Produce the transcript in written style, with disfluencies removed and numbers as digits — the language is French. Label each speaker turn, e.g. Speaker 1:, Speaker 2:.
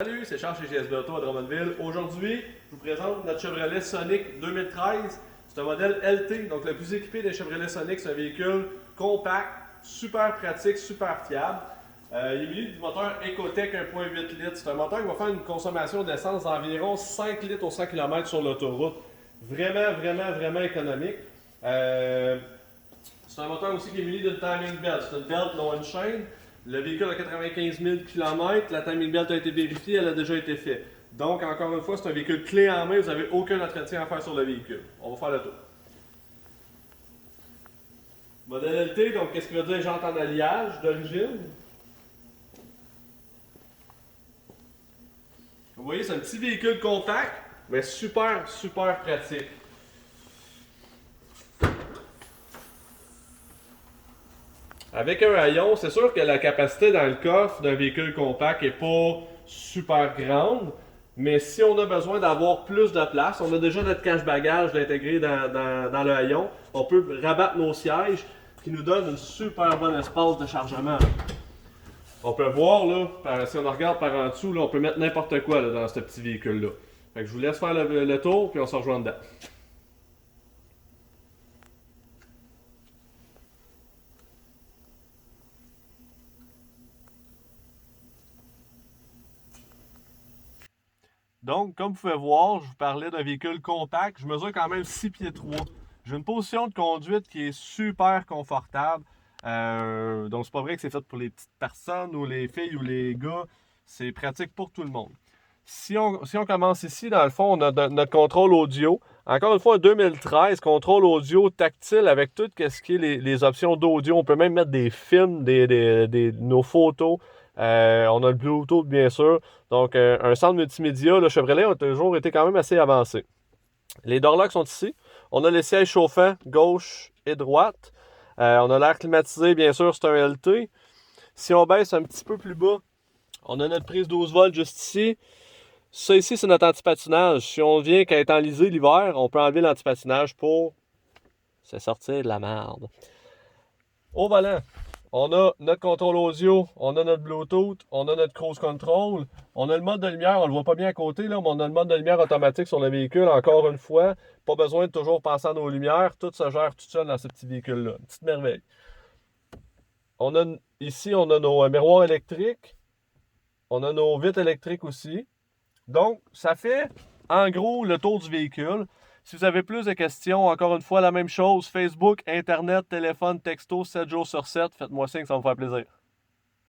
Speaker 1: Salut, c'est Charles chez GSB Auto à Drummondville. Aujourd'hui, je vous présente notre Chevrolet Sonic 2013. C'est un modèle LT, donc le plus équipé des Chevrolet Sonic. C'est un véhicule compact, super pratique, super fiable. Il est muni du moteur Ecotec 1.8 litres. C'est un moteur qui va faire une consommation d'essence d'environ 5 litres au 100 km sur l'autoroute. Vraiment économique. C'est un moteur aussi qui est muni d'une timing belt. C'est une belt, non une chaîne. Le véhicule a 95 000 km, la timing belt a été vérifiée, elle a déjà été faite. Donc, encore une fois, c'est un véhicule clé en main, vous n'avez aucun entretien à faire sur le véhicule. On va faire le tour. Modèle LT, donc qu'est-ce qui veut dire jantes en alliage d'origine? Vous voyez, c'est un petit véhicule compact, mais super pratique. Avec un haillon, c'est sûr que la capacité dans le coffre d'un véhicule compact n'est pas super grande, mais si on a besoin d'avoir plus de place, on a déjà notre cache-bagage intégré dans le haillon, on peut rabattre nos sièges qui nous donne une super bon espace de chargement. On peut voir, là, si on regarde par en dessous, là, on peut mettre n'importe quoi là, dans ce petit véhicule-là. Fait que je vous laisse faire le tour, puis on se rejoint dedans. Donc, comme vous pouvez voir, je vous parlais d'un véhicule compact. Je mesure quand même 6 pieds 3. J'ai une position de conduite qui est super confortable. Donc, c'est pas vrai que c'est fait pour les petites personnes ou les filles ou les gars. C'est pratique pour tout le monde. Si on commence ici, dans le fond, on a notre contrôle audio. Encore une fois, un 2013, contrôle audio tactile avec tout ce qui est les options d'audio. On peut même mettre des films, nos photos. On a le Bluetooth, bien sûr. Donc, un centre multimédia, le Chevrolet a toujours été quand même assez avancé. Les doorlocks sont ici. On a les sièges chauffants gauche et droite. On a l'air climatisé, bien sûr, c'est un LT. Si on baisse un petit peu plus bas, on a notre prise 12 volts juste ici. Ça ici, c'est notre antipatinage. Si on vient qu'à être enlisé l'hiver, on peut enlever l'antipatinage pour se sortir de la merde. Au volant, on a notre contrôle audio, on a notre Bluetooth, on a notre cruise control, on a le mode de lumière, on le voit pas bien à côté, là, mais on a le mode de lumière automatique sur le véhicule, encore une fois. Pas besoin de toujours penser à nos lumières, tout se gère tout seul dans ce petit véhicule-là. Une petite merveille. Ici, on a nos miroirs électriques, on a nos vitres électriques aussi. Donc, ça fait en gros le tour du véhicule. Si vous avez plus de questions, encore une fois, la même chose. Facebook, Internet, téléphone, texto, 7 jours sur 7. Faites-moi signe, ça va me faire plaisir.